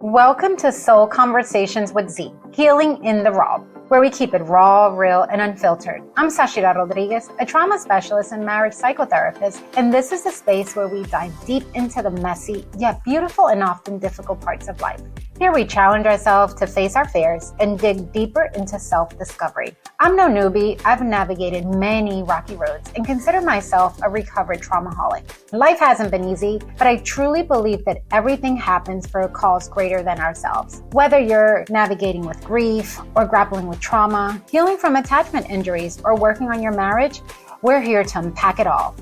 Welcome to Soul Conversations with Z, Healing in the Raw, where we keep it raw, real, and unfiltered. I'm Zachyra Rodriguez, a trauma specialist and marriage psychotherapist, and this is the space where we dive deep into the messy, yet beautiful and often difficult parts of life. Here we challenge ourselves to face our fears and dig deeper into self-discovery. I'm no newbie. I've navigated many rocky roads and consider myself a recovered traumaholic. Life hasn't been easy, but I truly believe that everything happens for a cause greater than ourselves. Whether you're navigating with grief or grappling with trauma, healing from attachment injuries, or working on your marriage, we're here to unpack it all.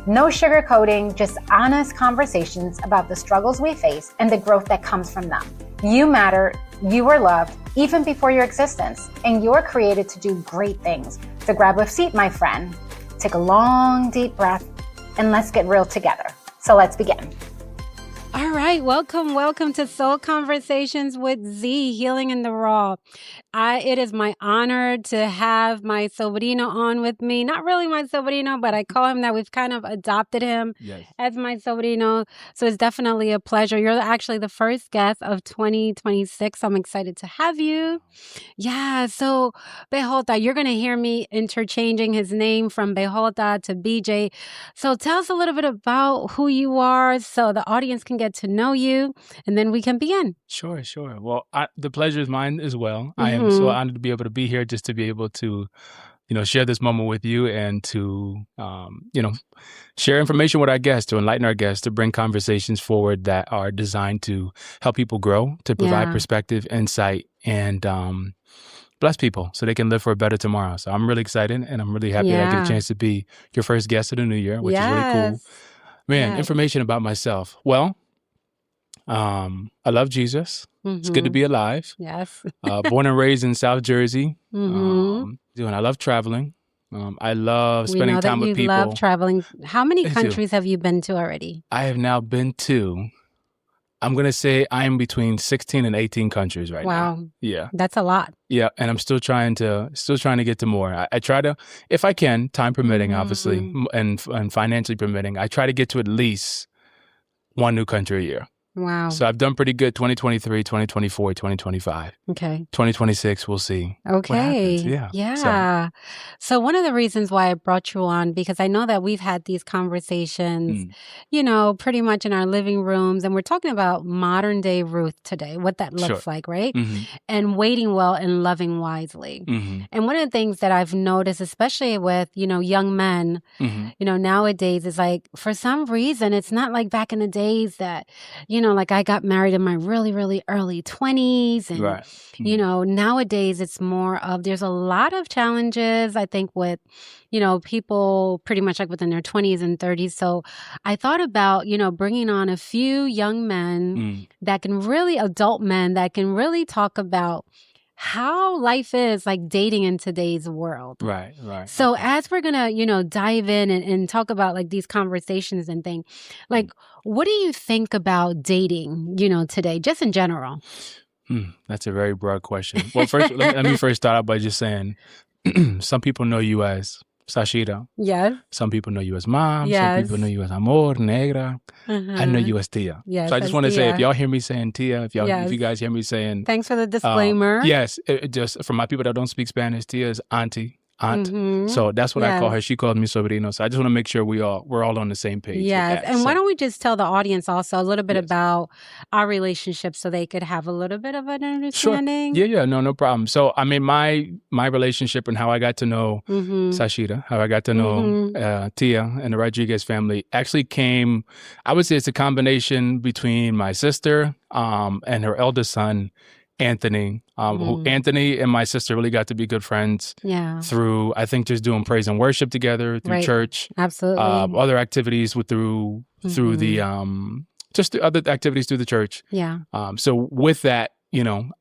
No sugarcoating, just honest conversations about the struggles we face and the growth that comes from them. You matter, you are loved, even before your existence, and you're created to do great things. So grab a seat, my friend, take a long, deep breath, and let's get real together. So let's begin. All right, welcome to Soul Conversations with Z, Healing in the Raw. It is my honor to have my sobrino on with me. Not really my sobrino, but I call him that. We've kind of adopted him as my sobrino. So it's definitely a pleasure. You're actually the first guest of 2026. I'm excited to have you. Yeah, so Bejota, you're going to hear me interchanging his name from Bejota to BJ. So tell us a little bit about who you are so the audience can get to know you, and then we can begin. Sure. Well, the pleasure is mine as well. I am so honored to be able to be here, just to be able to, share this moment with you and to, share information with our guests, to enlighten our guests, to bring conversations forward that are designed to help people grow, to provide perspective, insight, and bless people so they can live for a better tomorrow. So I'm really excited, and I'm really happy that I get a chance to be your first guest of the new year, which is really cool. Man, information about myself. Well, I love Jesus. It's good to be alive. Yes. Born and raised in South Jersey. And I love traveling. I love spending time with people. We know that you love traveling. How many countries have you been to already? I have now been to, I'm going to say I am between 16 and 18 countries right now. Wow. Yeah. That's a lot. Yeah. And I'm still trying to get to more. I try to, if I can, time permitting, obviously, and financially permitting, I try to get to at least one new country a year. Wow. So I've done pretty good 2023, 2024, 2025. Okay. 2026, we'll see. Okay. What happens. Yeah. So one of the reasons why I brought you on, because I know that we've had these conversations, pretty much in our living rooms, and we're talking about modern day Ruth today, what that looks like, right? And waiting well and loving wisely. And one of the things that I've noticed, especially with, young men, nowadays is like, for some reason, it's not like back in the days that, like I got married in my really, really early 20s. And, nowadays it's more of, there's a lot of challenges, I think, with, people pretty much like within their 20s and 30s. So I thought about, bringing on a few young men that can really, adult men that can really talk about how life is like dating in today's world. Right. So as we're going to, dive in and talk about like these conversations and things, like, what do you think about dating, today, just in general? That's a very broad question. Well, first, let me first start out by just saying, some people know you as Zachyra. Yes. Some people know you as mom. Yes. Some people know you as amor, negra. I know you as tia. Yes, so I just want to say, if y'all hear me saying tia, if you guys hear me saying... Thanks for the disclaimer. Yes. Just for my people that don't speak Spanish, tia is auntie. Aunt. So that's what I call her. She calls me sobrino. So I just want to make sure we're all on the same page. Yes. And why don't we just tell the audience also a little bit about our relationship so they could have a little bit of an understanding? Sure. Yeah. No problem. So I mean, my relationship and how I got to know Zachyra, how I got to know Tia and the Rodriguez family actually came, I would say it's a combination between my sister and her eldest son, Anthony, who Anthony and my sister really got to be good friends through, I think, just doing praise and worship together, through church. Absolutely. Other activities through the, just the other activities through the church. Yeah. So with that,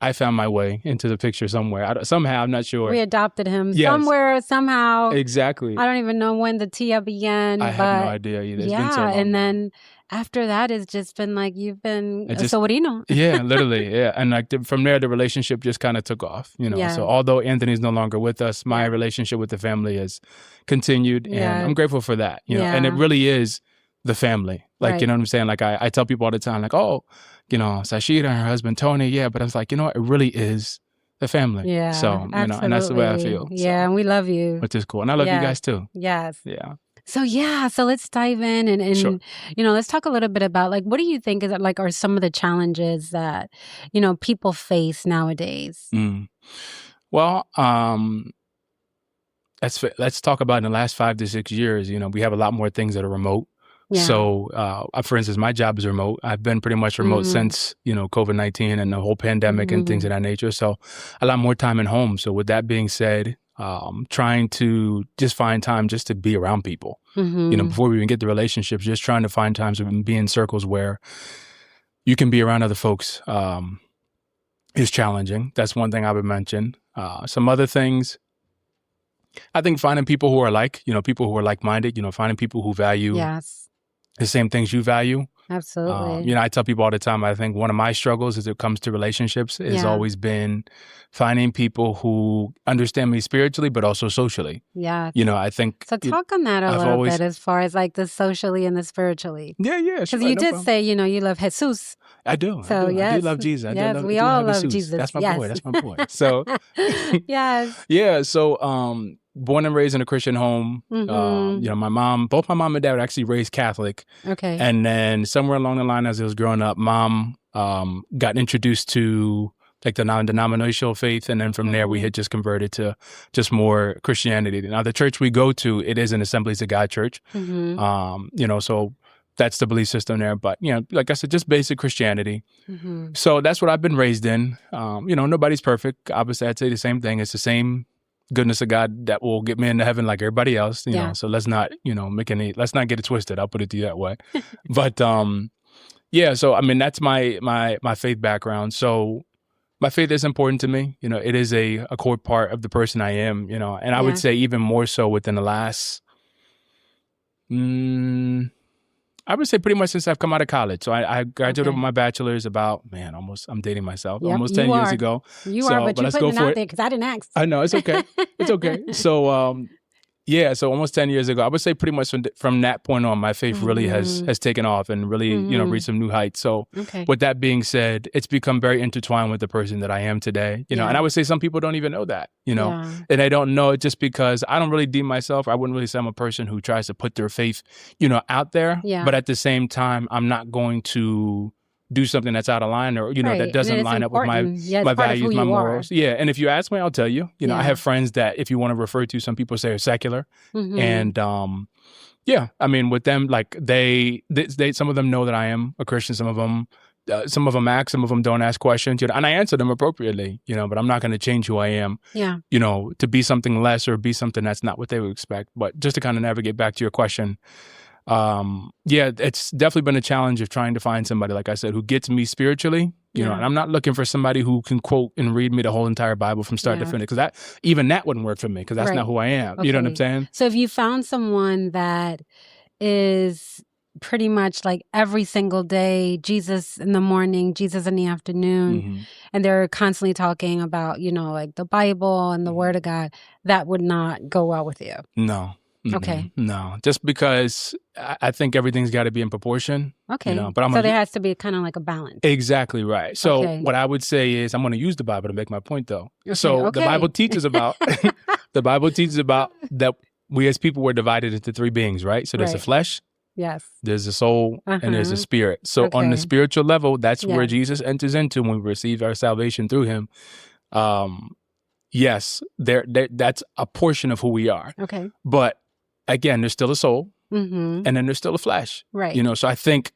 I found my way into the picture somewhere. Somehow, I'm not sure. We adopted him somewhere, somehow. Exactly. I don't even know when the Tia began. I have no idea either. It's been so long. And then after that, it's just been like you've been a sobrino. Yeah, literally. Yeah. And like from there, the relationship just kind of took off, So although Anthony's no longer with us, my relationship with the family has continued. And I'm grateful for that, And it really is the family. Like, Right. you know what I'm saying? Like I tell people all the time, like, oh, you know, Zachyra and her husband, Tony. Yeah. But I was like, you know what? It really is the family. Yeah, So, you know, and that's the way I feel. Yeah, and we love you. Which is cool. And I love you guys too. Yes. Yeah. So let's dive in and Sure. you know, let's talk a little bit about like what do you think is like are some of the challenges that, you know, people face nowadays? Well, let's talk about in the last 5 to 6 years, you know, we have a lot more things that are remote. Yeah. So, for instance, my job is remote. I've been pretty much remote since, you know, COVID-19 and the whole pandemic and things of that nature. So a lot more time at home. So with that being said, trying to just find time just to be around people, you know, before we even get the relationships, just trying to find times to be in circles where you can be around other folks is challenging. That's one thing I would mention. Some other things, I think finding people who are people who are like-minded, you know, finding people who value the same things you value. Absolutely. You know, I tell people all the time, I think one of my struggles as it comes to relationships has always been finding people who understand me spiritually, but also socially. Yeah. You know, I think. So talk on that a little bit as far as like the socially and the spiritually. Yeah. Because you did say, you know, you love Jesus. I do. So I do love Jesus. We all love Jesus. That's my boy. That's my boy. So. Yes. Yeah. So, born and raised in a Christian home. You know, both my mom and dad were actually raised Catholic. Okay. And then somewhere along the line, as I was growing up, mom got introduced to like the non-denominational faith, and then from there we had just converted to just more Christianity. Now the church we go to, it is an Assemblies of God church. You know, so that's the belief system there. But you know, like I said, just basic Christianity. So that's what I've been raised in. You know, nobody's perfect. Obviously, I'd say the same thing. It's the same goodness of God that will get me into heaven like everybody else, you know. So let's not, you know, let's not get it twisted. I'll put it to you that way. But so I mean that's my faith background. So my faith is important to me. You know, it is a core part of the person I am, you know, and I would say even more so within the last I would say pretty much since I've come out of college. So I graduated with my bachelor's I'm dating myself, almost 10 years ago. But you're putting it out there because I didn't ask. I know, it's okay. It's okay. So, so almost 10 years ago, I would say pretty much from that point on, my faith really has taken off and really, you know, reached some new heights. So with that being said, it's become very intertwined with the person that I am today, you know, and I would say some people don't even know that, you know, and they don't know it just because I don't really deem myself, I wouldn't really say I'm a person who tries to put their faith, you know, out there. But at the same time, I'm not going to do something that's out of line or, you know, that doesn't line up with my values, my morals. Yeah. And if you ask me, I'll tell you. You know, I have friends that if you want to refer to, some people say are secular. And I mean, with them, like they some of them know that I am a Christian. Some of them ask, some of them don't ask questions. You know, and I answer them appropriately, you know, but I'm not going to change who I am, you know, to be something less or be something that's not what they would expect. But just to kind of navigate back to your question, it's definitely been a challenge of trying to find somebody, like I said, who gets me spiritually, you know, and I'm not looking for somebody who can quote and read me the whole entire Bible from start to finish, because that wouldn't work for me, because that's not who I am. You know what I'm saying? So if you found someone that is pretty much like every single day, Jesus in the morning, Jesus in the afternoon, and they're constantly talking about, you know, like the Bible and the Word of God, that would not go well with you. No. Okay. No, just because I think everything's got to be in proportion. Okay. You know, but there has to be kind of like a balance. Exactly right. So what I would say is I'm going to use the Bible to make my point, though. So the Bible teaches about that we as people were divided into three beings, right? So there's the flesh. Yes. There's a soul and there's a spirit. So on the spiritual level, that's where Jesus enters into when we receive our salvation through him. Yes, that's a portion of who we are. Okay. But again, there's still a soul, and then there's still a flesh. Right. You know, so I think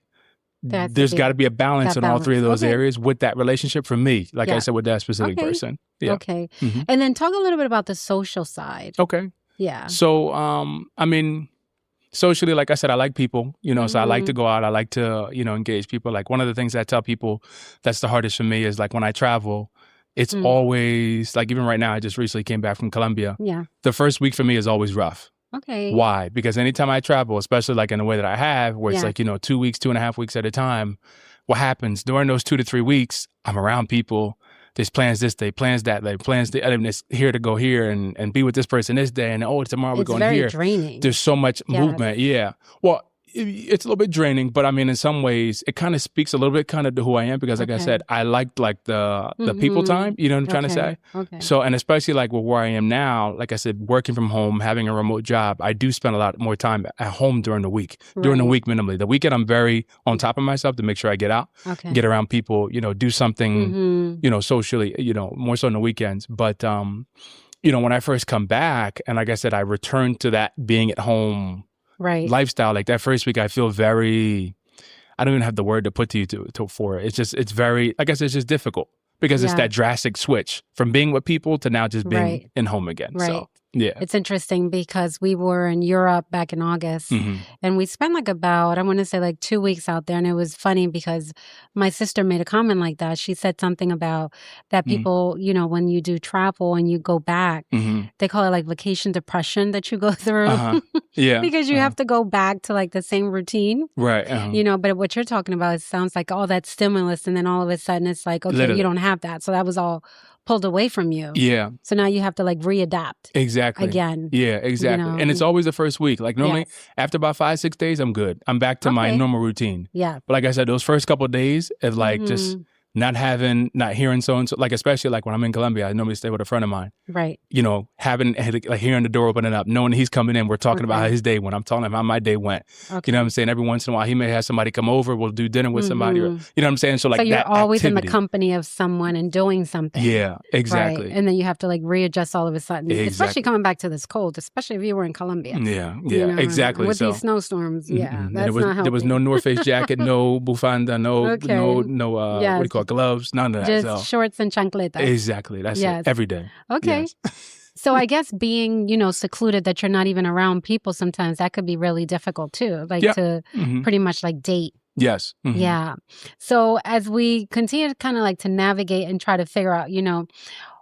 there's got to be a balance in all three of those areas with that relationship for me, like I said, with that specific person. Yeah. Okay. And then talk a little bit about the social side. Okay. Yeah. So, I mean, socially, like I said, I like people, you know, so I like to go out. I like to, you know, engage people. Like one of the things I tell people that's the hardest for me is like when I travel, it's always like, even right now, I just recently came back from Colombia. Yeah. The first week for me is always rough. Okay. Why? Because anytime I travel, especially like in the way that I have, where it's like, you know, 2 weeks, 2.5 weeks at a time, what happens during those 2 to 3 weeks, I'm around people. There's plans this day, plans that day, plans the and it's here to go here and be with this person this day. And tomorrow we're going here. It's very draining. There's so much movement. Yeah. Well, it's a little bit draining, but I mean, in some ways, it kind of speaks a little bit kind of to who I am because, like I said, I liked like the people time. You know what I'm trying to say? Okay. So, and especially like with where I am now, like I said, working from home, having a remote job, I do spend a lot more time at home during the week. During the week, minimally. The weekend, I'm very on top of myself to make sure I get out, get around people, do something, socially, more so on the weekends. But when I first come back, and like I said, I return to that being at home lifestyle. Like that first week, I feel very, I don't even have the word to put to you for it. It's very, like I said, it's just difficult because it's that drastic switch from being with people to now just being in home again. So, yeah. It's interesting because we were in Europe back in August and we spent like about, I want to say like 2 weeks out there. And it was funny because my sister made a comment like that. She said something about that people, when you do travel and you go back, they call it like vacation depression that you go through. Yeah. Because you have to go back to like the same routine. Right. But what you're talking about, it sounds like all that stimulus and then all of a sudden it's like, okay, Literally. you don't have that. So that was all pulled away from you. Yeah. So now you have to like readapt. Exactly. Again. Yeah, exactly. And it's always the first week. Like normally after about 5-6 days, I'm good. I'm back to my normal routine. Yeah. But like I said, those first couple of days of like just not hearing so-and-so, like especially like when I'm in Colombia, I normally stay with a friend of mine. Right. Having like hearing the door opening up, knowing he's coming in, we're talking about how his day went. I'm telling him how my day went. Okay. You know what I'm saying? Every once in a while, he may have somebody come over, we'll do dinner with somebody, or, you know what I'm saying? So like you're that always activity. in the company of someone and doing something. Yeah, exactly. Right? And then you have to like readjust all of a sudden, especially coming back to this cold, especially if you were in Colombia. Yeah, exactly. With these snowstorms, that's not helping. There was no North Face jacket, no bufanda, no what do you call it, gloves, none of that. Just shorts and chancletas. Exactly. That's it. Every day. Okay. Yes. So I guess being, secluded, that you're not even around people sometimes, that could be really difficult too. Like to pretty much like date. Yes. Yeah. So as we continue to kind of like to navigate and try to figure out,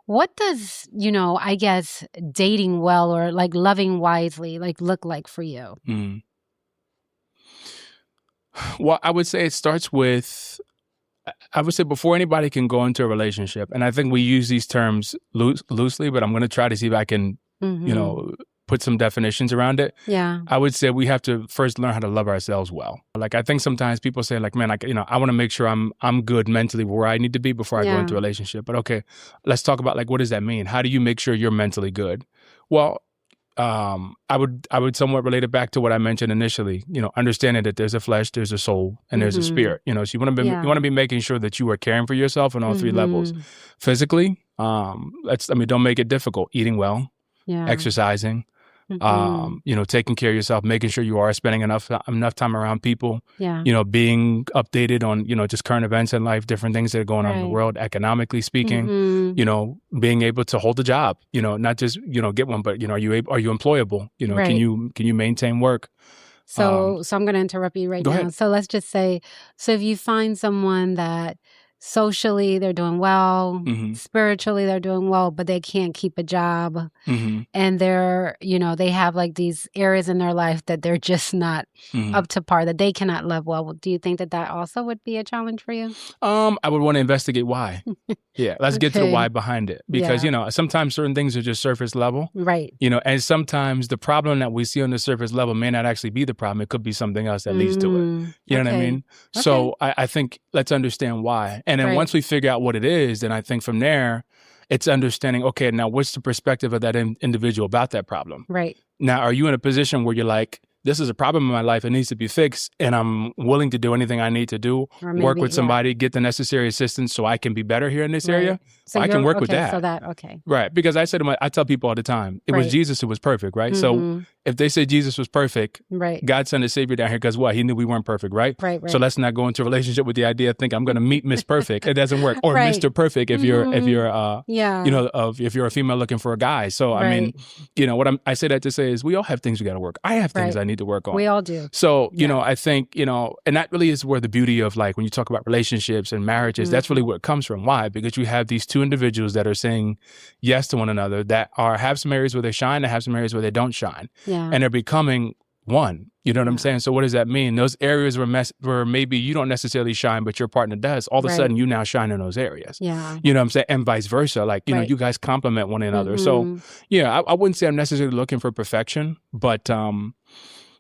what does, I guess dating well or like loving wisely like look like for you? Well, I would say it starts with, I would say before anybody can go into a relationship, and I think we use these terms loosely, but I'm going to try to see if I can, put some definitions around it. Yeah. I would say we have to first learn how to love ourselves well. Like I think sometimes people say like, man, I want to make sure I'm good mentally where I need to be before I go into a relationship. But okay, let's talk about like, what does that mean? How do you make sure you're mentally good? Well, I would somewhat relate it back to what I mentioned initially, understanding that there's a flesh, there's a soul, and there's a spirit, so you want to be making sure that you are caring for yourself on all three levels. Physically, don't make it difficult, eating well, exercising, taking care of yourself, making sure you are spending enough time around people, being updated on, just current events in life, different things that are going on in the world, economically speaking, being able to hold a job, not just, get one, but, are you employable? Can you maintain work? So I'm going to interrupt you right now. Ahead. So let's just say, if you find someone that socially they're doing well, spiritually they're doing well, but they can't keep a job, and they're, they have like these areas in their life that they're just not up to par, that they cannot love well. Do you think that also would be a challenge for you? I would want to investigate why. Let's get to the why behind it, because sometimes certain things are just surface level, right? And sometimes the problem that we see on the surface level may not actually be the problem. It could be something else that leads to it. You know what I mean? Okay. So I think let's understand why. And then once we figure out what it is, then I think from there, it's understanding, okay, now what's the perspective of that individual about that problem? Right. Now, are you in a position where you're like, this is a problem in my life, it needs to be fixed, and I'm willing to do anything I need to do, work with somebody, get the necessary assistance so I can be better here in this area? So I can work with that. Right. Because I tell people all the time, it was Jesus who was perfect, right? So if they say Jesus was perfect, God sent a savior down here because what? He knew we weren't perfect, right? Right. So let's not go into a relationship with the idea of thinking I'm going to meet Miss Perfect. It doesn't work. Or Mr. Perfect if you're if you're a female looking for a guy. So I mean, I say that to say is we all have things we got to work. I have things I need to work on. We all do. So, I think, and that really is where the beauty of like when you talk about relationships and marriages, that's really where it comes from. Why? Because you have these two individuals that are saying yes to one another that have some areas where they shine and have some areas where they don't shine. Yeah. And they're becoming one. You know what I'm saying? So what does that mean? Those areas where maybe you don't necessarily shine, but your partner does, all of a sudden you now shine in those areas. Yeah. You know what I'm saying? And vice versa. Like, you guys complement one another. So, I wouldn't say I'm necessarily looking for perfection, but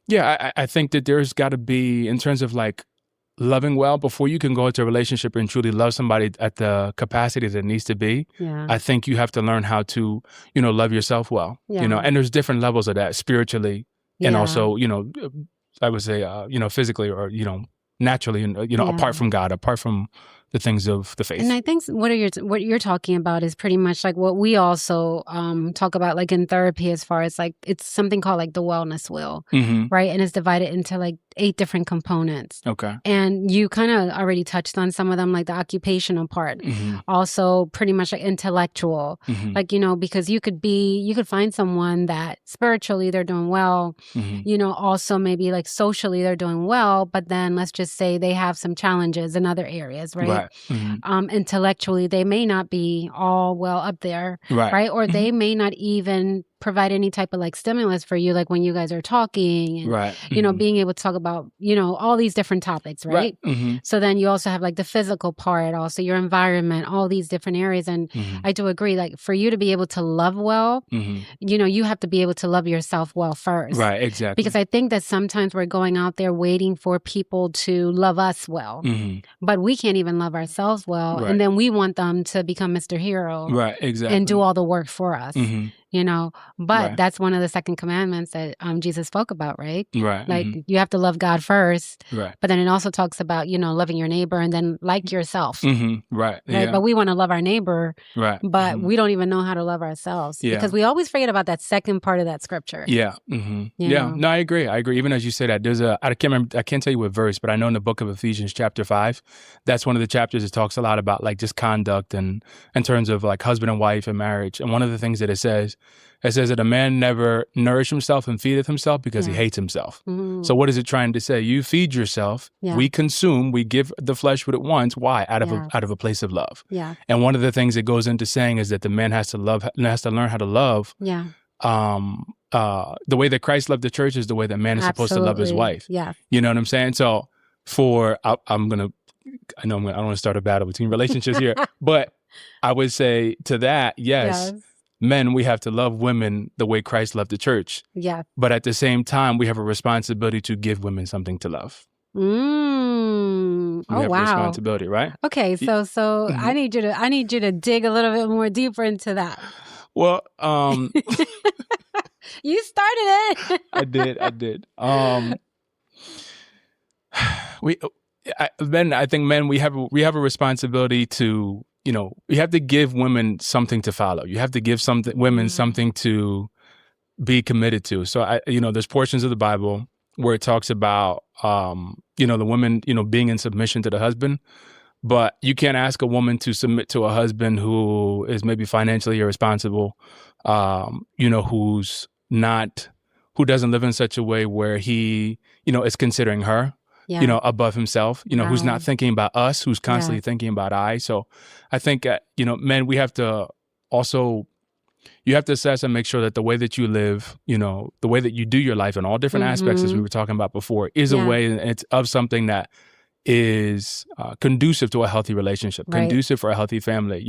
Yeah, I think that there's got to be, in terms of like loving well, before you can go into a relationship and truly love somebody at the capacity that it needs to be, I think you have to learn how to, love yourself well, and there's different levels of that spiritually and also, I would say, physically or, naturally, and, apart from God, apart from the things of the faith. And I think what you're talking about is pretty much like what we also talk about like in therapy, as far as like it's something called like the wellness wheel, right? And it's divided into like 8 different components. Okay. And you kind of already touched on some of them, like the occupational part, also pretty much like intellectual, like, because you could find someone that spiritually they're doing well, also maybe like socially they're doing well, but then let's just say they have some challenges in other areas, right? Intellectually, they may not be all well up there, right? Or they may not even provide any type of like stimulus for you, like when you guys are talking and, being able to talk about, all these different topics, right? So then you also have like the physical part, also your environment, all these different areas. And I do agree, like for you to be able to love well, you have to be able to love yourself well first. Right, exactly. Because I think that sometimes we're going out there waiting for people to love us well, but we can't even love ourselves well. And then we want them to become Mr. Hero. Right, exactly. And do all the work for us. But that's one of the second commandments that Jesus spoke about, right? Right. Like you have to love God first. Right. But then it also talks about, loving your neighbor and then like yourself. Right. Yeah. But we want to love our neighbor. Right. But we don't even know how to love ourselves. Yeah. Because we always forget about that second part of that scripture. Yeah. Yeah. No, I agree. Even as you say that, there's I can't tell you what verse, but I know in the book of Ephesians chapter 5, that's one of the chapters that talks a lot about like just conduct and in terms of like husband and wife and marriage. And one of the things that it says that a man never nourish himself and feedeth himself because he hates himself. So what is it trying to say? You feed yourself. We consume. We give the flesh what it wants. Why? Out of a place of love. Yeah. And one of the things it goes into saying is that the man has to learn how to love. Yeah. The way that Christ loved the church is the way that man is supposed to love his wife. Yeah. You know what I'm saying? So I don't want to start a battle between relationships here, but I would say to that, yes. Men, we have to love women the way Christ loved the church. Yeah. But at the same time, we have a responsibility to give women something to love. We have a responsibility, right? Okay, so I need you to dig a little bit more deeper into that. Well, you started it. I did. I think men, we have a responsibility to, you have to give women something to follow. You have to give women something to be committed to. So there's portions of the Bible where it talks about, the woman, being in submission to the husband, but you can't ask a woman to submit to a husband who is maybe financially irresponsible, who doesn't live in such a way where he, is considering her. Above himself, who's not thinking about us, who's constantly thinking about I. So I think, men, we have to also, you have to assess and make sure that the way that you live, the way that you do your life in all different aspects, as we were talking about before, is a way, and it's of something that is conducive to a healthy relationship, conducive for a healthy family.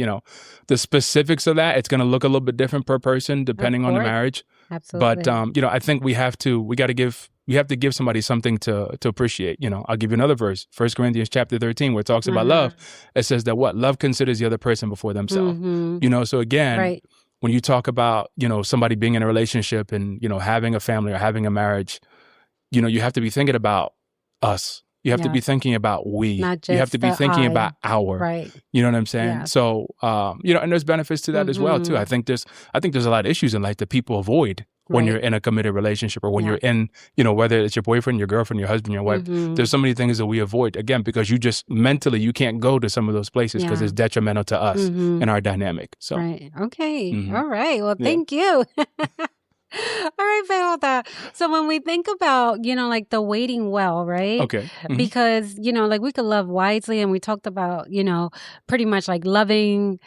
The specifics of that, it's going to look a little bit different per person depending on the marriage. Absolutely. But, I think we have to give somebody something to appreciate. I'll give you another verse, 1 Corinthians chapter 13, where it talks about love. It says that love considers the other person before themselves. So again, when you talk about, somebody being in a relationship and, having a family or having a marriage, you have to be thinking about us. You have to be thinking about we. Not just you have to be thinking about our. Right. You know what I'm saying? Yeah. So, and there's benefits to that as well too. I think there's a lot of issues in life that people avoid when you're in a committed relationship or when you're in, whether it's your boyfriend, your girlfriend, your husband, your wife. There's so many things that we avoid, again, because you just mentally, you can't go to some of those places because it's detrimental to us and our dynamic. So. Right. Okay. All right. Well, thank you. All right, Peota. So when we think about, like the waiting well, right? Okay. Because, like we could love wisely, and we talked about, pretty much like loving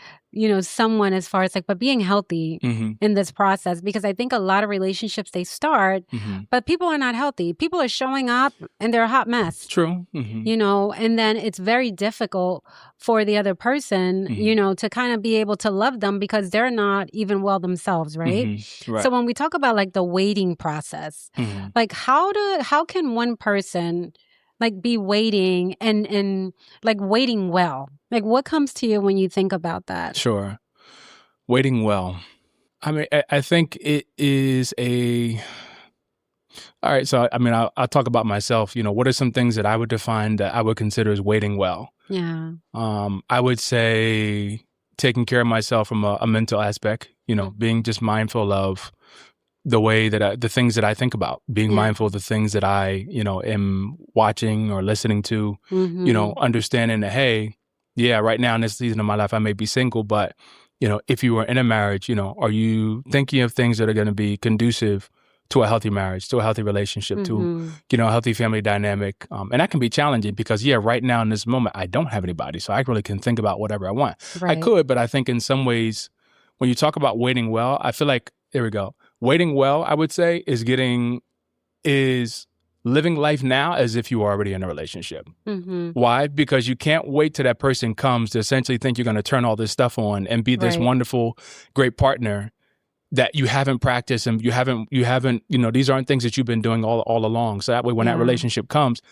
someone as far as like, but being healthy in this process, because I think a lot of relationships, they start, but people are not healthy. People are showing up and they're a hot mess. True. And then it's very difficult for the other person, to kind of be able to love them because they're not even well themselves, right? Right. So when we talk about like the waiting process, like how can one person like be waiting and like waiting well? Like what comes to you when you think about that? Sure. Waiting well. I mean, I think it is all right. So, I mean, I'll talk about myself. What are some things that I would define that I would consider as waiting well? Yeah. I would say taking care of myself from a mental aspect, being just mindful of the way that the things that I think about, being mindful of the things that I, am watching or listening to, understanding that, hey, yeah, right now in this season of my life, I may be single, but, if you were in a marriage, are you thinking of things that are going to be conducive to a healthy marriage, to a healthy relationship, to, a healthy family dynamic? And that can be challenging because, right now in this moment, I don't have anybody. So I really can think about whatever I want. Right. I could, but I think in some ways, when you talk about waiting well, I feel like, there we go. Waiting well, I would say, is living life now as if you are already in a relationship. Why? Because you can't wait till that person comes to essentially think you're going to turn all this stuff on and be this wonderful, great partner that you haven't practiced and you haven't, these aren't things that you've been doing all along. So that way, when that relationship comes,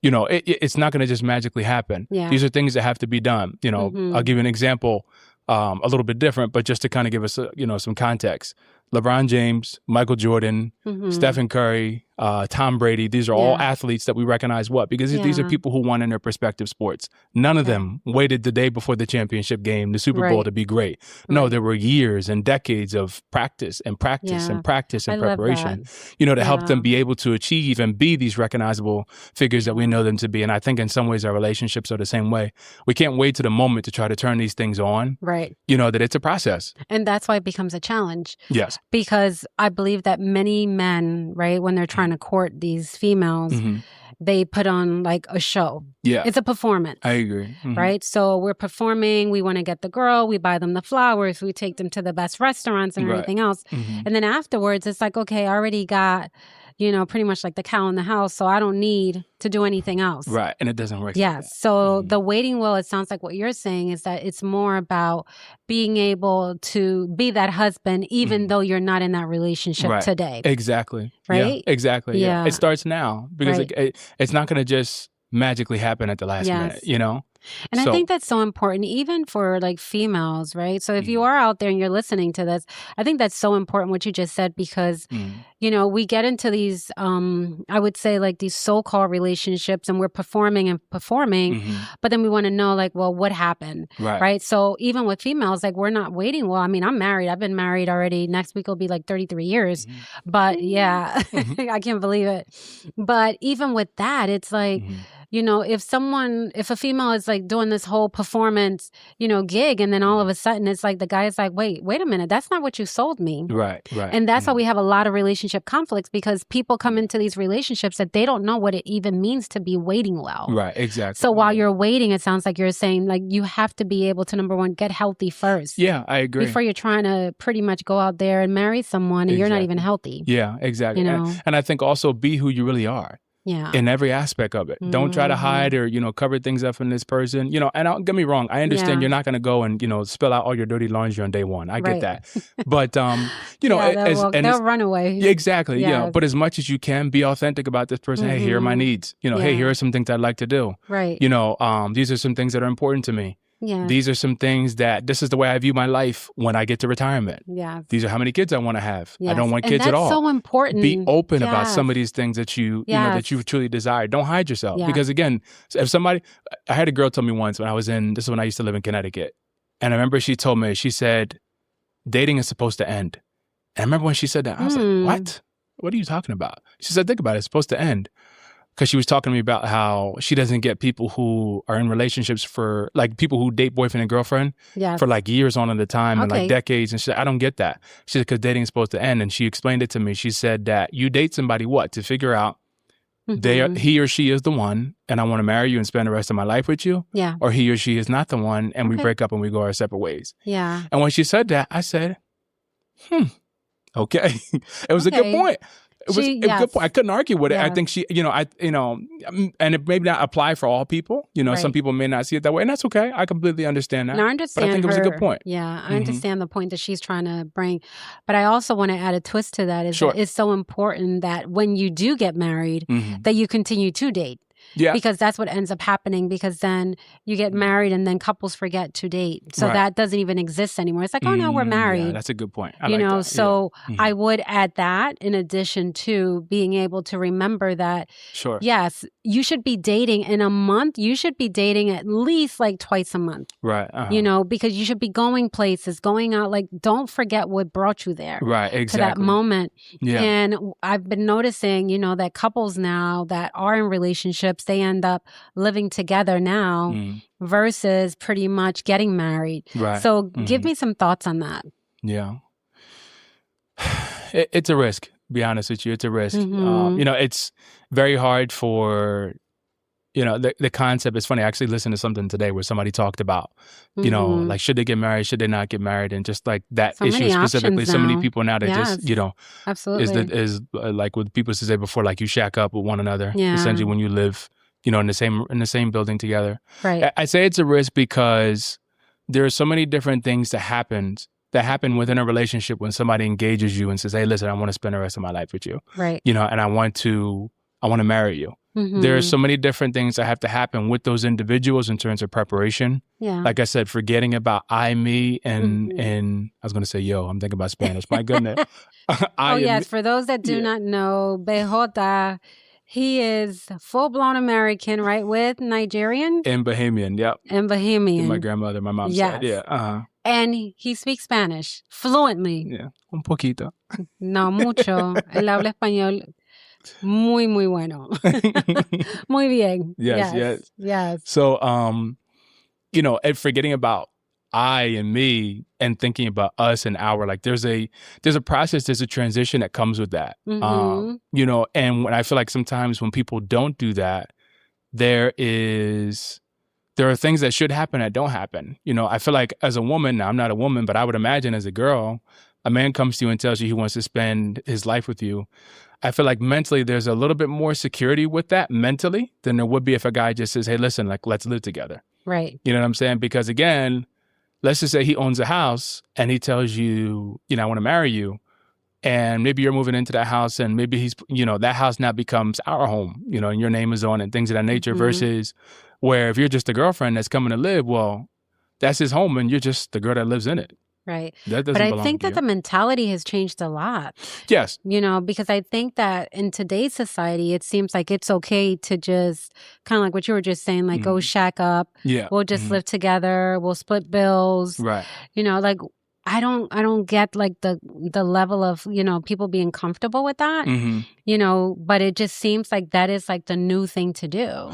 it's not going to just magically happen. Yeah. These are things that have to be done. I'll give you an example, a little bit different, but just to kind of give us, some context. LeBron James, Michael Jordan, Stephen Curry, Tom Brady, these are all athletes that we recognize because these are people who won in their respective sports. None of them waited the day before the championship game, the Super Bowl, to be great. No, there were years and decades of practice and preparation, to help them be able to achieve and be these recognizable figures that we know them to be. And I think in some ways our relationships are the same way. We can't wait to the moment to try to turn these things on. Right. That it's a process. And that's why it becomes a challenge. Yes. Because I believe that many men, right, when they're trying to court these females, they put on like a show. Yeah. It's a performance. I agree. Right? So we're performing, we want to get the girl, we buy them the flowers, we take them to the best restaurants and everything else. And then afterwards, it's like, okay, I already got, pretty much like the cow in the house, so I don't need to do anything else. Right. And it doesn't work. Yes. Like so the waiting well, it sounds like what you're saying is that it's more about being able to be that husband, even though you're not in that relationship today. Exactly. Right? Yeah, exactly. Yeah. It starts now because it's not going to just magically happen at the last minute, And I think that's so important, even for like females, right? So if you are out there and you're listening to this, I think that's so important what you just said because, we get into these, I would say like these so-called relationships and we're performing, but then we want to know like, well, what happened? Right. So even with females, like we're not waiting. Well, I mean, I'm married. I've been married already. Next week will be like 33 years. But I can't believe it. But even with that, it's like, if a female is like doing this whole performance, gig, and then all of a sudden it's like the guy is like, wait a minute, that's not what you sold me. Right. And that's why we have a lot of relationship conflicts because people come into these relationships that they don't know what it even means to be waiting well. Right, exactly. So while you're waiting, it sounds like you're saying like you have to be able to, number one, get healthy first. Yeah, I agree. Before you're trying to pretty much go out there and marry someone and you're not even healthy. Yeah, exactly. And I think also be who you really are. Yeah. In every aspect of it. Don't try to hide or, cover things up from this person. And don't get me wrong. I understand you're not going to go and, spill out all your dirty laundry on day one. I get that. But, they'll run away. Exactly. Yeah. But as much as you can, be authentic about this person. Hey, here are my needs. Hey, here are some things I'd like to do. Right. These are some things that are important to me. Yeah. These are some things this is the way I view my life when I get to retirement. Yeah. These are how many kids I want to have. Yes. I don't want kids at all. That's so important. Be open about some of these things that that you truly desire. Don't hide yourself. Yeah. Because again, I had a girl tell me once this is when I used to live in Connecticut. And I remember she told me, she said, dating is supposed to end. And I remember when she said that, I was like, what? What are you talking about? She said, think about it. It's supposed to end. Because she was talking to me about how she doesn't get people who are in relationships for, like, people who date boyfriend and girlfriend for, like, years on at a time and, like, decades. And she said, I don't get that. She said, because dating is supposed to end. And she explained it to me. She said that you date somebody, what? To figure out he or she is the one, and I want to marry you and spend the rest of my life with you. Yeah. Or he or she is not the one, and we break up and we go our separate ways. Yeah. And when she said that, I said, okay. It was a good point. It was a good point. I couldn't argue with it. I think she, and it may not apply for all people. Some people may not see it that way, and that's okay. I completely understand that. And I understand but I think it was a good point. Yeah, I understand the point that she's trying to bring. But I also want to add a twist to that. That it's so important that when you do get married, that you continue to date. Yeah. Because that's what ends up happening, because then you get married and then couples forget to date. So that doesn't even exist anymore. It's like, oh, no, we're married. Yeah, that's a good point. I so I would add that in addition to being able to remember that, yes, you should be dating in a month. You should be dating at least like twice a month. Right. Because you should be going places, going out. Like, don't forget what brought you there. Right, exactly. To that moment. Yeah. And I've been noticing, that couples now that are in relationships, they end up living together now versus pretty much getting married. Right. So give me some thoughts on that. Yeah. It's a risk, to be honest with you. It's a risk. It's very hard for, the concept. It's funny, I actually listened to something today where somebody talked about, like, should they get married? Should they not get married? And just like that issue specifically, so many people now that just, absolutely is like what people used to say before, like you shack up with one another, essentially when you live, in the same building together. Right. I say it's a risk because there are so many different things that happen within a relationship when somebody engages you and says, hey, listen, I want to spend the rest of my life with you. Right. And I want to marry you. There are so many different things that have to happen with those individuals in terms of preparation. Yeah. Like I said, forgetting about I, me, and I was going to say, yo, I'm thinking about Spanish. My goodness. Yes. For those that do not know, Bejota, he is full-blown American, right? With Nigerian? And Bahamian, yep. And Bahamian. My grandmother, my mom's side, yeah. And he speaks Spanish fluently. Yeah, un poquito. No mucho. Él habla español muy, muy bueno. Muy bien. Yes. So, and forgetting about I and me and thinking about us and our, like there's a process, there's a transition that comes with that. And when I feel like sometimes when people don't do that, there are things that should happen that don't happen. I feel like as a woman, now I'm not a woman, but I would imagine as a girl, a man comes to you and tells you he wants to spend his life with you. I feel like mentally there's a little bit more security with that mentally than there would be if a guy just says, hey, listen, like, let's live together. Right. You know what I'm saying? Because again, let's just say he owns a house and he tells you, I want to marry you. And maybe you're moving into that house and maybe he's, that house now becomes our home, and your name is on it and things of that nature versus where if you're just a girlfriend that's coming to live, well, that's his home and you're just the girl that lives in it. Right. That doesn't but I belong think to that you. the mentality has changed a lot. Yes. Because I think that in today's society, it seems like it's okay to just kind of like what you were just saying, like go shack up. Yeah. We'll just live together. We'll split bills. Right. Like I don't get like the level of, people being comfortable with that, but it just seems like that is like the new thing to do.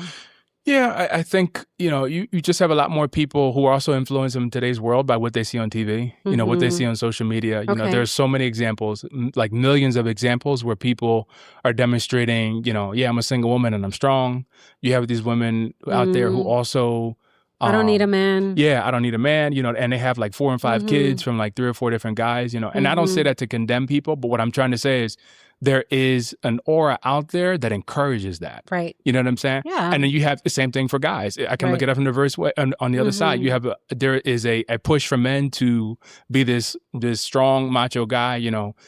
Yeah, I think, you just have a lot more people who are also influenced in today's world by what they see on TV, what they see on social media. There's so many examples, like millions of examples where people are demonstrating, I'm a single woman and I'm strong. You have these women out there who also... I don't need a man. Yeah, I don't need a man, and they have like 4 and 5 kids from like 3 or 4 different guys, and I don't say that to condemn people, but what I'm trying to say is there is an aura out there that encourages that. Right. You know what I'm saying? Yeah. And then you have the same thing for guys. I can look at it from the reverse way. On the other side, you have there is a push for men to be this strong macho guy,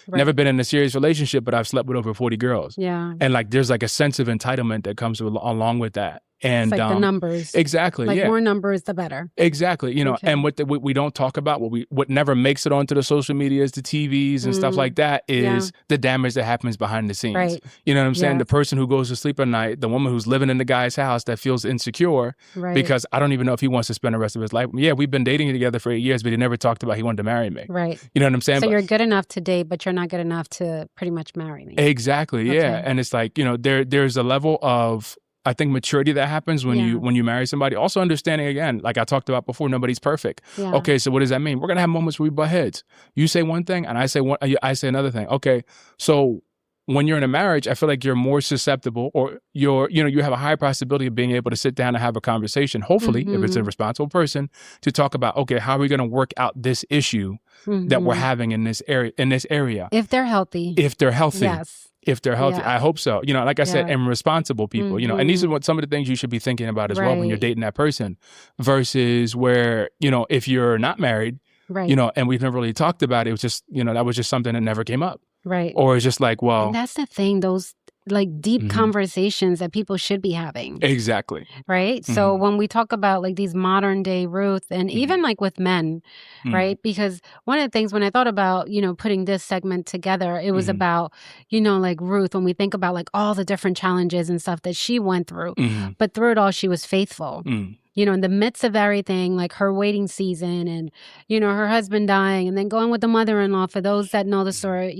never been in a serious relationship, but I've slept with over 40 girls. Yeah. And like there's like a sense of entitlement that comes along with that. And it's like the numbers. Exactly. Like more numbers, the better. Exactly. And what we don't talk about, what never makes it onto the social medias, the TVs and stuff like that is the damage that happens behind the scenes. Right. You know what I'm saying? The person who goes to sleep at night, the woman who's living in the guy's house that feels insecure because I don't even know if he wants to spend the rest of his life. Yeah, we've been dating together for 8 years, but he never talked about he wanted to marry me. Right. You know what I'm saying? So you're good enough to date, but you're not good enough to pretty much marry me. Exactly. Okay. Yeah. And it's like, there's a level of, I think, maturity that happens when you marry somebody. Also understanding, again, like I talked about before, nobody's perfect. Yeah. Okay, so what does that mean? We're gonna have moments where we butt heads. You say one thing and I say another thing. Okay, so when you're in a marriage, I feel like you're more susceptible, or you have a higher possibility of being able to sit down and have a conversation, hopefully, if it's a responsible person, to talk about, okay, how are we going to work out this issue that we're having in this area? If they're healthy. Yes. If they're healthy, I hope so. Like I said, and responsible people, and these are what some of the things you should be thinking about as well when you're dating that person, versus where, if you're not married, and we've never really talked about it. It was just, that was just something that never came up. Right. Or it's just like, well. And that's the thing, those like deep conversations that people should be having. Exactly. Right. So when we talk about like these modern day Ruth, and even like with men, right? Because one of the things when I thought about, putting this segment together, it was about, like Ruth, when we think about like all the different challenges and stuff that she went through, but through it all, she was faithful. In the midst of everything, like her waiting season and, her husband dying, and then going with the mother-in-law. For those that know the story,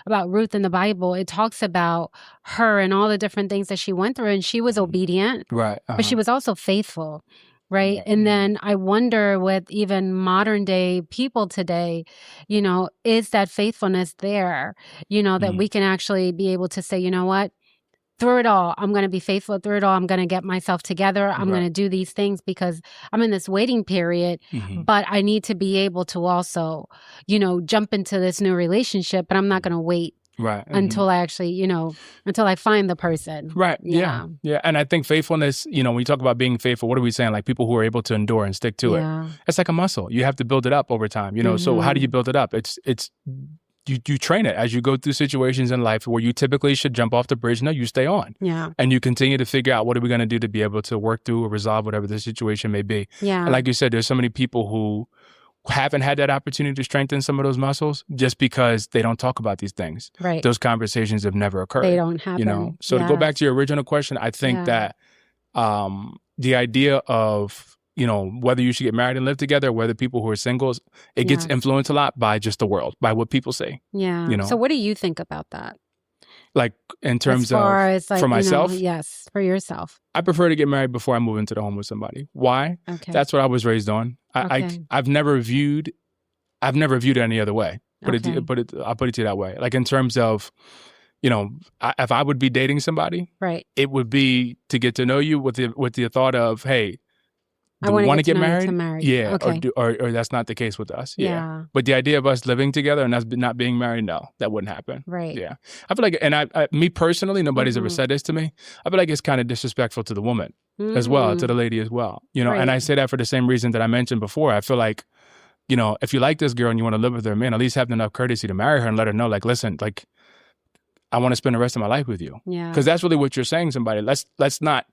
about Ruth in the Bible, it talks about her and all the different things that she went through, and she was obedient, right? But she was also faithful, right? And then I wonder with even modern day people today, is that faithfulness there, that we can actually be able to say, you know what? Through it all, I'm going to be faithful. Through it all, I'm going to get myself together. I'm going to do these things because I'm in this waiting period, but I need to be able to also, jump into this new relationship, but I'm not going to wait until I actually, until I find the person. Right. Yeah. And I think faithfulness, when you talk about being faithful, what are we saying? Like people who are able to endure and stick to it. It's like a muscle. You have to build it up over time, So how do you build it up? It's You train it as you go through situations in life where you typically should jump off the bridge. No, you stay on. Yeah. And you continue to figure out what are we going to do to be able to work through or resolve whatever the situation may be. Yeah. And like you said, there's so many people who haven't had that opportunity to strengthen some of those muscles just because they don't talk about these things. Right. Those conversations have never occurred. They don't happen. So to go back to your original question, I think that the idea of whether you should get married and live together, or whether people who are singles, it gets influenced a lot by just the world, by what people say. Yeah. So what do you think about that? Like in terms of, as like, for myself? Yes, for yourself. I prefer to get married before I move into the home with somebody. Why? Okay. That's what I was raised on. I've never viewed it any other way. I'll put it to you that way. Like in terms of, if I would be dating somebody, right, it would be to get to know you with the thought of, hey, do we want to get married? Yeah. Okay. Or that's not the case with us. Yeah. But the idea of us living together and us not being married, no, that wouldn't happen. Right. Yeah. I feel like, and me personally, nobody's ever said this to me. I feel like it's kind of disrespectful to the woman as well, to the lady as well. Right. And I say that for the same reason that I mentioned before. I feel like, if you like this girl and you want to live with her, man, at least have enough courtesy to marry her and let her know, like, listen, like, I want to spend the rest of my life with you. Yeah. Because that's really what you're saying to somebody. Let's not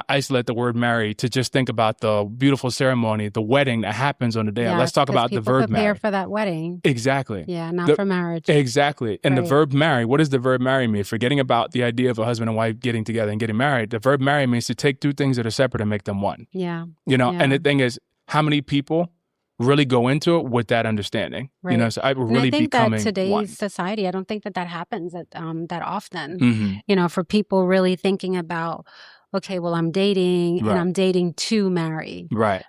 isolate the word marry to just think about the beautiful ceremony, the wedding that happens on the day. Let's talk about the verb marry. Prepare for that wedding. Exactly. Yeah, not for marriage. Exactly. And the verb marry, what does the verb marry mean? Forgetting about the idea of a husband and wife getting together and getting married, the verb marry means to take two things that are separate and make them one. Yeah. And the thing is, how many people really go into it with that understanding? Right. So I really becoming that today's one. society, I don't think that happens that often. For people really thinking about, okay, well, I'm dating and I'm dating to marry. Right.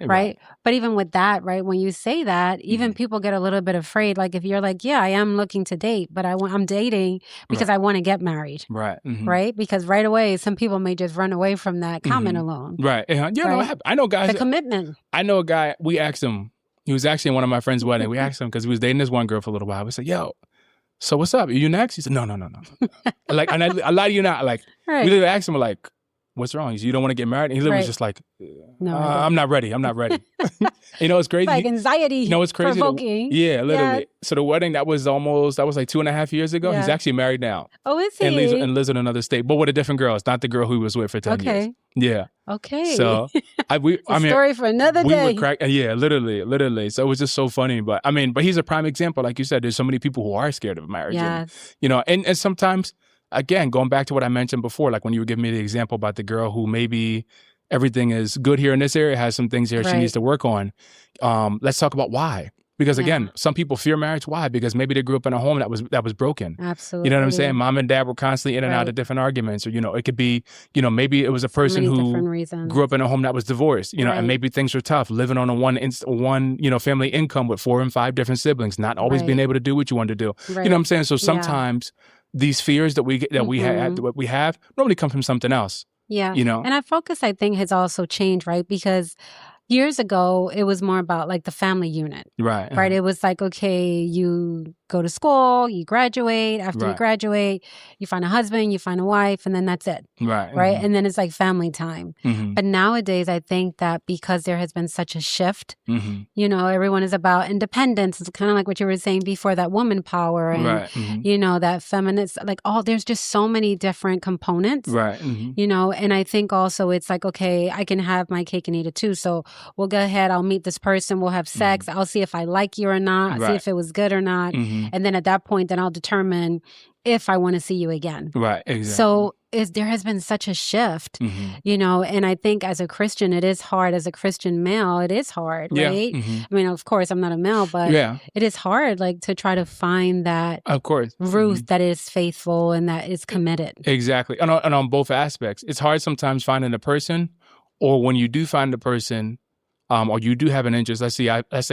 But even with that, right, when you say that, even people get a little bit afraid. Like if you're like, yeah, I am looking to date, but I'm dating because I want to get married. Right. Right? Because right away, some people may just run away from that comment alone. Right. I know guys. The commitment. I know a guy, we asked him, he was actually in one of my friend's wedding. We asked him because he was dating this one girl for a little while. We said, yo, so what's up? Are you next? He said, no. Like, and I lie to you not. Like, we literally asked him, like, what's wrong? He said, you don't want to get married? And he literally was just like, no, I'm not ready. It's crazy. Like anxiety. It's crazy. Provoking. Yeah, literally. Yeah. So the wedding, that was like 2.5 years ago. Yeah. He's actually married now. Oh, is he? And lives in another state, but with a different girl. It's not the girl who he was with for 10 years. Yeah. Okay. So story for another day. Yeah, literally. So it was just so funny. But he's a prime example. Like you said, there's so many people who are scared of marriage. Yes. And sometimes, again, going back to what I mentioned before, like when you were giving me the example about the girl who maybe everything is good here in this area, has some things here she needs to work on. Let's talk about why. Because again, some people fear marriage. Why? Because maybe they grew up in a home that was broken. Absolutely. You know what I'm saying? Mom and dad were constantly in and out of different arguments. Or, it could be, maybe it was a person who grew up in a home that was divorced, and maybe things were tough, living on a one family income with 4 and 5 different siblings, not always being able to do what you want to do. Right. You know what I'm saying? So sometimes these fears that we have normally come from something else. Yeah. You know? And our focus, I think, has also changed, right? Because years ago, it was more about like the family unit. Right. Right. It was like, okay, you go to school, you graduate. After you graduate, you find a husband, you find a wife, and then that's it. Right. Right. And then it's like family time. But nowadays, I think that because there has been such a shift, you know, everyone is about independence. It's kind of like what you were saying before, that woman power and, you know, that feminist, like, there's just so many different components. Right. You know, and I think also it's like, okay, I can have my cake and eat it too. So we'll go ahead, I'll meet this person, we'll have sex, I'll see if I like you or not, see if it was good or not. And then at that point, then I'll determine if I want to see you again. Right, exactly. So there has been such a shift, you know, and I think as a Christian, it is hard. As a Christian male, it is hard, right? I mean, of course, I'm not a male, but it is hard, like, to try to find that Ruth that is faithful and that is committed. Exactly. And on both aspects. It's hard sometimes finding a person, or when you do find a person, or you do have an interest. Let's say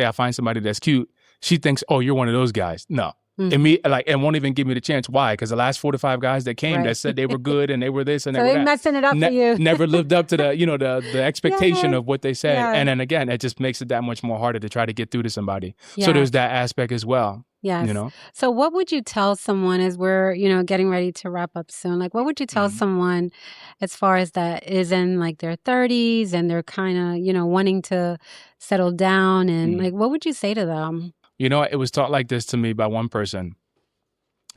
I find somebody that's cute. She thinks, oh, you're one of those guys. No. And won't even give me the chance. Why? Because the last 4 to 5 guys that came that said they were good and they were this and they were that. So they're messing it up for you. Never lived up to the expectation of what they said. And then again, it just makes it that much more harder to try to get through to somebody. So there's that aspect as well. Yes. You know? So what would you tell someone as we're, you know, getting ready to wrap up soon? Like, what would you tell someone as far as that is in like their 30s and they're kind of, you know, wanting to settle down and like, what would you say to them? You know, it was taught like this to me by one person.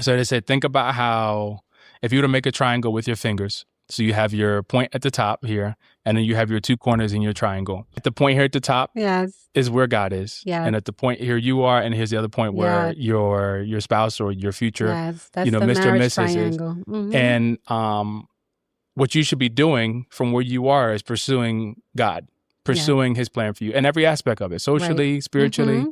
So they said, think about how if you were to make a triangle with your fingers, so you have your point at the top here, and then you have your 2 corners in your triangle. At the point here at the top is where God is. Yeah. And at the point here you are, and here's the other point where your spouse or your future, that's you know, the Mr. and Mrs. triangle. is. And what you should be doing from where you are is pursuing God, pursuing his plan for you in every aspect of it, socially, spiritually,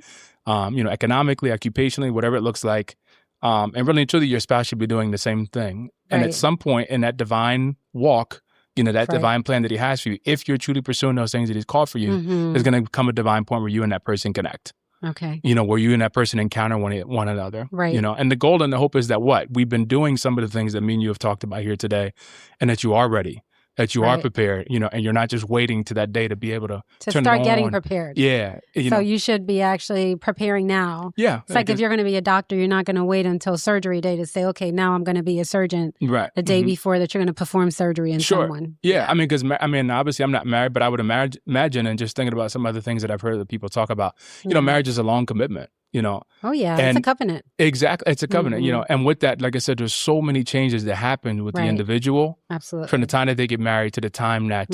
you know, economically, occupationally, whatever it looks like. And really and truly, your spouse should be doing the same thing. And at some point in that divine walk, you know, that divine plan that he has for you, if you're truly pursuing those things that he's called for you, there's going to come a divine point where you and that person connect. Okay. You know, where you and that person encounter one another. Right. You know, and the goal and the hope is that we've been doing some of the things that me and you have talked about here today, and that you are ready, that you are prepared, you know, and you're not just waiting to that day to be able to turn start it getting on. prepared. Yeah. You should be actually preparing now. Yeah. It's like if you're going to be a doctor, you're not going to wait until surgery day to say, okay, now I'm going to be a surgeon the day before that you're going to perform surgery on someone. Yeah. I mean, because, obviously I'm not married, but I would imagine, and just thinking about some other things that I've heard that people talk about, you know, marriage is a long commitment. You know. Oh yeah, it's a covenant. Exactly, it's a covenant. You know, and with that, like I said, there's so many changes that happen with the individual. Absolutely. From the time that they get married to the time that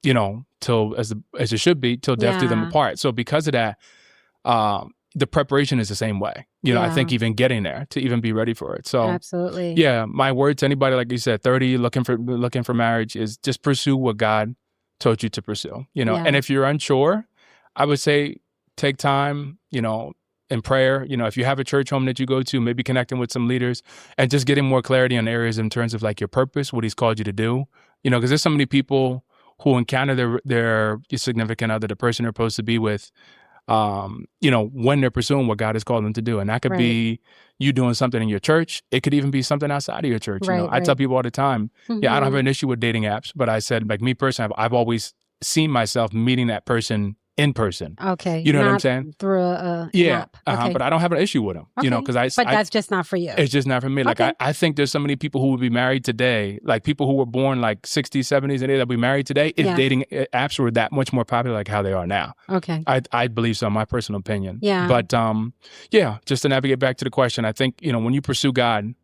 you know, till as it should be, till death do them apart. So because of that, the preparation is the same way. You know, I think even getting there to even be ready for it. So absolutely. Yeah, my word to anybody, like you said, 30 looking for marriage is just pursue what God told you to pursue. You know, and if you're unsure, I would say take time. You know. In prayer, you know, if you have a church home that you go to, maybe connecting with some leaders and just getting more clarity on areas in terms of like your purpose, what he's called you to do, you know, because there's so many people who encounter their significant other, the person they're supposed to be with, you know, when they're pursuing what God has called them to do. And that could be you doing something in your church. It could even be something outside of your church. You know, I tell people all the time, I don't have an issue with dating apps, but I said, like me personally, I've always seen myself meeting that person in person. Okay. You know what I'm saying? Through an app. Okay. But I don't have an issue with them. You know, because But that's just not for you. It's just not for me. Like I think there's so many people who would be married today, like people who were born like 60s, 70s, and that be married today if dating apps were that much more popular like how they are now. Okay. I believe so, my personal opinion. Yeah. But just to navigate back to the question, I think, you know, when you pursue God,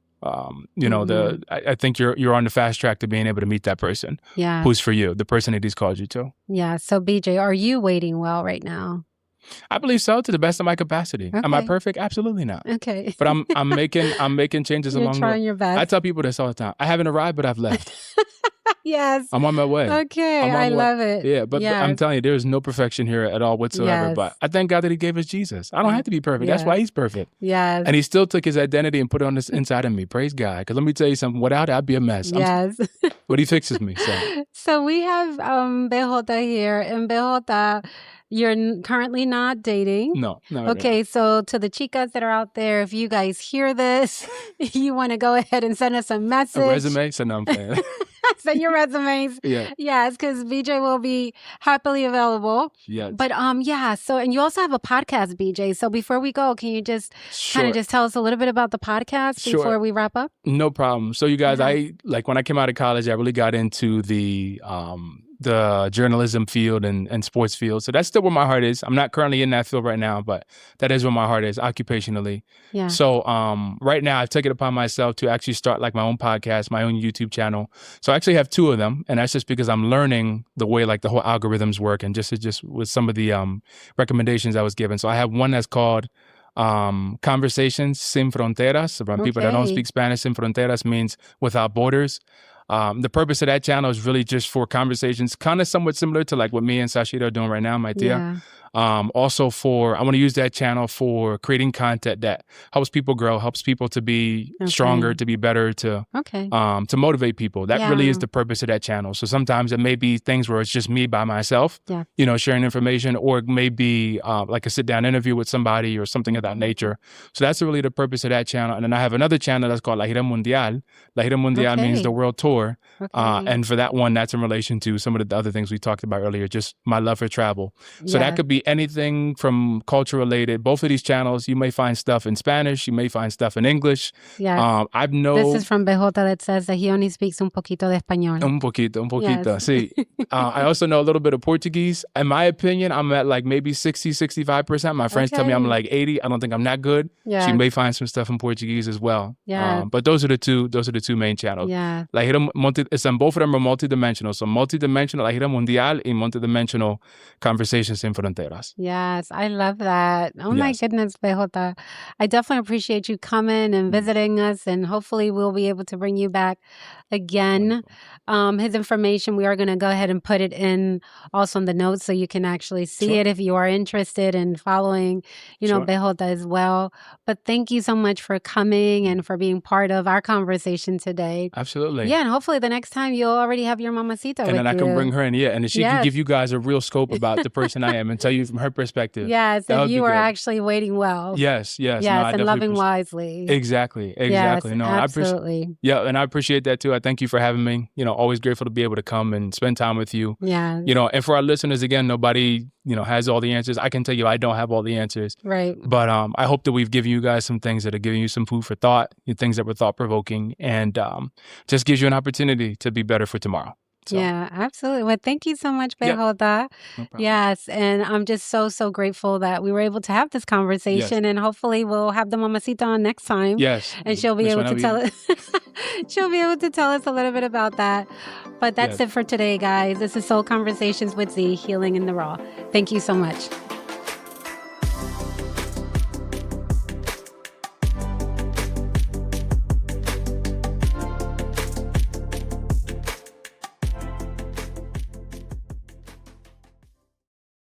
you know, I think you're on the fast track to being able to meet that person who's for you, the person that he's called you to. Yeah. So BJ, are you waiting well right now? I believe so, to the best of my capacity. Okay. Am I perfect? Absolutely not. Okay. But I'm making changes You're along the way. trying your best. I tell people this all the time. I haven't arrived, but I've left. Yes. I'm on my way. Okay. I love it. Yeah, but I'm telling you, there's no perfection here at all whatsoever. Yes. But I thank God that he gave us Jesus. I don't have to be perfect. That's why he's perfect. Yes. And he still took his identity and put it on this inside of me. Praise God. Because let me tell you something. Without it, I'd be a mess. Yes. But he fixes me. So we have BJ here. And BJ, you're currently not dating. No. Okay, so to the chicas that are out there, if you guys hear this, you want to go ahead and send us a message. A resume? So no, I'm playing. Send your resumes. Yeah. Yes, because BJ will be happily available. Yes. But so, and you also have a podcast, BJ. So before we go, can you just kind of just tell us a little bit about the podcast before we wrap up? No problem. So you guys, when I came out of college, I really got into the journalism field and sports field. So that's still where my heart is. I'm not currently in that field right now, but that is where my heart is occupationally. Yeah. So right now I've taken it upon myself to actually start like my own podcast, my own YouTube channel. So I actually have 2 of them, and that's just because I'm learning the way like the whole algorithms work, and just with some of the recommendations I was given. So I have one that's called Conversations Sin Fronteras. From people that don't speak Spanish, Sin Fronteras means without borders. The purpose of that channel is really just for conversations, kind of somewhat similar to like what me and Zachyra are doing right now, my tia. Yeah. Also I want to use that channel for creating content that helps people grow, helps people to be stronger, to be better, to motivate people. That really is the purpose of that channel. So sometimes it may be things where it's just me by myself, sharing information, or it may be like a sit down interview with somebody or something of that nature. So that's really the purpose of that channel. And then I have another channel that's called La Gira Mundial. La Gira Mundial means the world tour. And for that one, that's in relation to some of the other things we talked about earlier, just my love for travel. So that could be anything from culture related. Both of these channels, you may find stuff in Spanish, you may find stuff in English. Yeah. This is from BJ that says that he only speaks un poquito de español. Un poquito. Yes. Sí. I also know a little bit of Portuguese. In my opinion, I'm at like maybe 60, 65%. My friends tell me I'm like 80. I don't think I'm that good. Yeah. So you may find some stuff in Portuguese as well. Yeah. But those are the two main channels. Yeah. And both of them are multidimensional. So multidimensional, La Gira Mundial, and multidimensional Conversations Sin Fronteras. Yes, I love that. Oh my goodness, BJ. I definitely appreciate you coming and visiting us, and hopefully we'll be able to bring you back again. His information, we are going to go ahead and put it in also in the notes so you can actually see it if you are interested in following, BJ as well. But thank you so much for coming and for being part of our conversation today. Absolutely. Yeah, and hopefully the next time you'll already have your mamacita with you. And then I can bring her in, and she can give you guys a real scope about the person I am and tell you from her perspective. Yes, if you are actually waiting well. Yes. Yes, and loving wisely. Exactly. Yes, absolutely. And I appreciate that too. I thank you for having me. Always grateful to be able to come and spend time with you. Yeah. And for our listeners, again, nobody, has all the answers. I can tell you I don't have all the answers. Right. But I hope that we've given you guys some things that are giving you some food for thought, things that were thought-provoking, and just gives you an opportunity to be better for tomorrow. So. Yeah, absolutely. Well, thank you so much, BJ. No problem. Yes, and I'm just so grateful that we were able to have this conversation, and hopefully we'll have the mamacita on next time. Yes, and she'll be able to tell us. She'll be able to tell us a little bit about that. But that's it for today, guys. This is Soul Conversations with Z, Healing in the Raw. Thank you so much.